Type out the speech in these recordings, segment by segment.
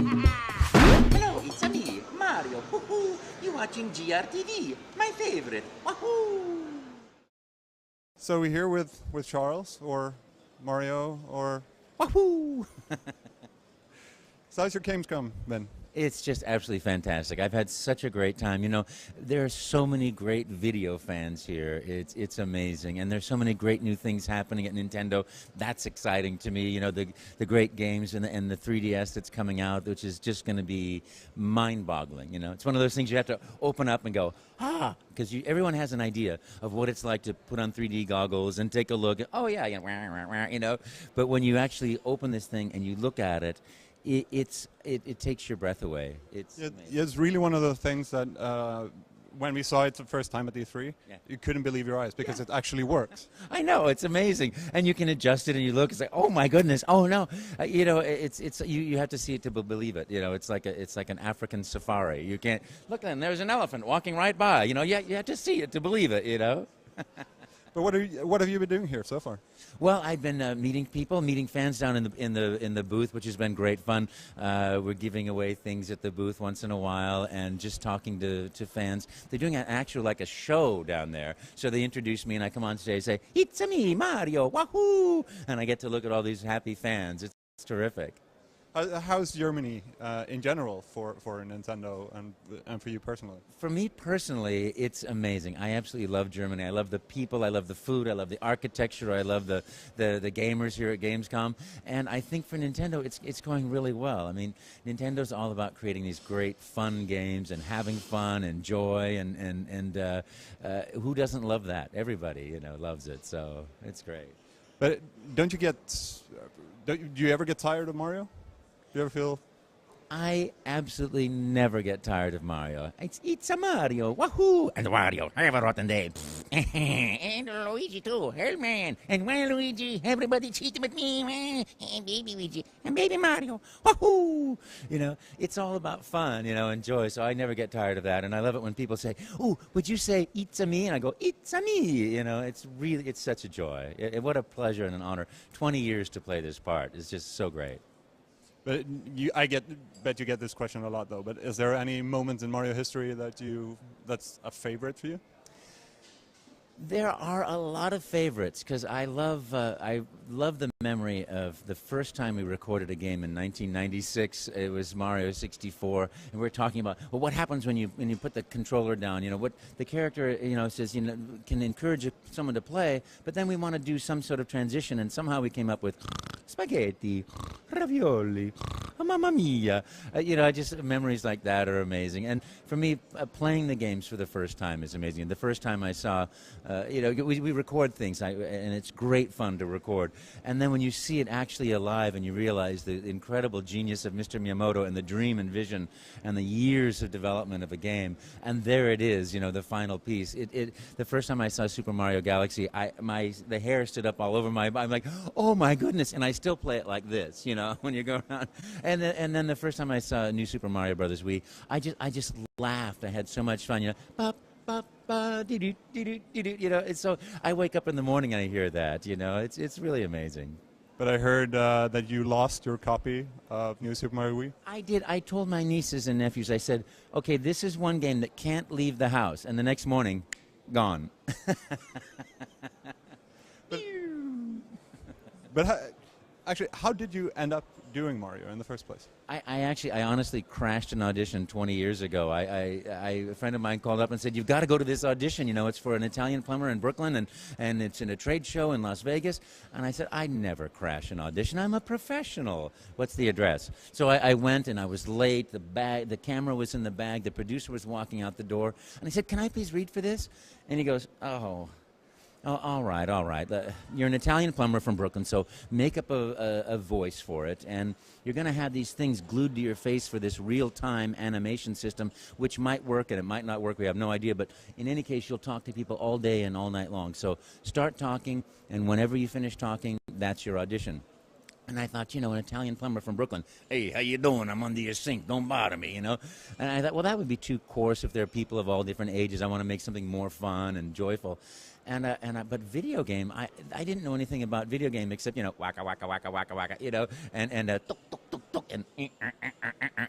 Hello, it's me, Mario. Woohoo! You watching GRTV, my favorite. Wahoo! So we're here with Charles, or Mario, or... Wahoo! So how's your Gamescom been? It's just absolutely fantastic. I've had such a great time. You know, there are so many great video fans here. It's amazing. And there's so many great new things happening at Nintendo. That's exciting to me. You know, the great games and the 3DS that's coming out, which is just going to be mind-boggling. You know, it's one of those things you have to open up and go, because everyone has an idea of what it's like to put on 3D goggles and take a look. Oh, yeah, you know. But when you actually open this thing and you look at it, it takes your breath away. It's really one of the things that when we saw it the first time at E3, you couldn't believe your eyes because it actually works. I know, it's amazing, and you can adjust it, and you look. It's like, oh my goodness, oh no, you know, you have to see it to believe it. You know, it's like an African safari. You can't look. And there's an elephant walking right by. You know, you have to see it to believe it. You know. But what have you been doing here so far? Well, I've been meeting people, meeting fans down in the booth, which has been great fun. We're giving away things at the booth once in a while, and just talking to fans. They're doing an actual like a show down there. So they introduce me, and I come on stage and say, "It's me, Mario, wahoo!" And I get to look at all these happy fans. It's terrific. How's Germany in general for Nintendo and for you personally? For me personally, it's amazing. I absolutely love Germany. I love the people. I love the food. I love the architecture. I love the gamers here at Gamescom. And I think for Nintendo, it's going really well. I mean, Nintendo's all about creating these great, fun games and having fun and joy. And who doesn't love that? Everybody, you know, loves it. So it's great. But do you ever get tired of Mario? Do you ever feel... I absolutely never get tired of Mario. It's a Mario, wahoo! And Mario, have a rotten day. And Luigi too, hell man. And Luigi, everybody cheating with me, and baby Luigi, and baby Mario, wahoo! You know, it's all about fun, you know, and joy, so I never get tired of that. And I love it when people say, "Ooh, would you say it's a me?" And I go, "It's a me!" You know, it's such a joy. What a pleasure and an honor. 20 years to play this part is just so great. But bet you get this question a lot though. But is there any moment in Mario history that's a favorite for you? There are a lot of favorites because I love the memory of the first time we recorded a game in 1996. It was Mario 64, and we were talking about, well, what happens when you put the controller down? You know, what the character, you know, says, you know, can encourage someone to play, but then we want to do some sort of transition, and somehow we came up with spaghetti, ravioli, mamma mia. You know, just memories like that are amazing. And for me, playing the games for the first time is amazing. And the first time I saw, you know, we record things, and it's great fun to record. And then when you see it actually alive and you realize the incredible genius of Mr. Miyamoto and the dream and vision and the years of development of a game, and there it is, you know, the final piece. The first time I saw Super Mario Galaxy, the hair stood up all over my body. I'm like, oh my goodness, and I still play it like this, you know, when you go around. And then the first time I saw New Super Mario Brothers Wii, I just laughed. I had so much fun, you know. Bop, bop, ba, dee doo, dee doo, dee doo, you know. It's so I wake up in the morning and I hear that, you know. It's really amazing. But I heard that you lost your copy of New Super Mario Wii. I did. I told my nieces and nephews, I said, okay, this is one game that can't leave the house. And the next morning, gone. But actually, how did you end up doing Mario in the first place? I honestly crashed an audition 20 years ago. A friend of mine called up and said, "You've got to go to this audition. You know, it's for an Italian plumber in Brooklyn, and it's in a trade show in Las Vegas." And I said, "I never crash an audition. I'm a professional. What's the address?" So I went, and I was late. The camera was in the bag. The producer was walking out the door, and I said, "Can I please read for this?" And he goes, "Oh, all right. You're an Italian plumber from Brooklyn, so make up a voice for it, and you're going to have these things glued to your face for this real-time animation system, which might work and it might not work. We have no idea, but in any case, you'll talk to people all day and all night long. So start talking, and whenever you finish talking, that's your audition." And I thought, you know, an Italian plumber from Brooklyn, "Hey, how you doing? I'm under your sink. Don't bother me," you know. And I thought, well, that would be too coarse if there are people of all different ages. I want to make something more fun and joyful. But video game, I didn't know anything about video game except, you know, waka waka waka waka waka, you know, and tuk tuk tuk tuk, and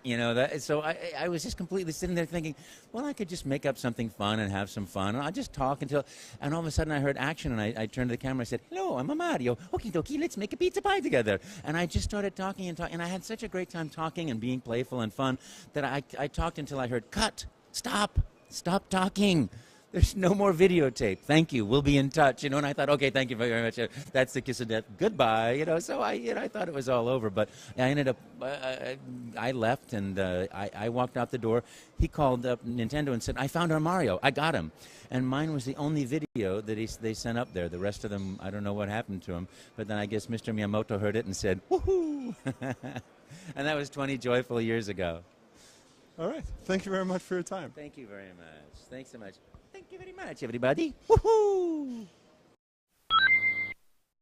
you know that. So I was just completely sitting there thinking, well, I could just make up something fun and have some fun, and I'll just talk until. And all of a sudden, I heard action, and I turned to the camera. I said, "Hello, I'm a Mario. Okie dokie, let's make a pizza pie together." And I just started talking and talking, and I had such a great time talking and being playful and fun that I talked until I heard, "Cut, stop talking. There's no more videotape. Thank you. We'll be in touch." You know, and I thought, okay, thank you very much. That's the kiss of death. Goodbye. You know, so I thought it was all over. But I ended up, I left and I walked out the door. He called up Nintendo and said, "I found our Mario. I got him." And mine was the only video that they sent up there. The rest of them, I don't know what happened to them. But then I guess Mr. Miyamoto heard it and said, "Woohoo!" And that was 20 joyful years ago. All right. Thank you very much for your time. Thank you very much. Thanks so much. Thank you very much, everybody. Woohoo!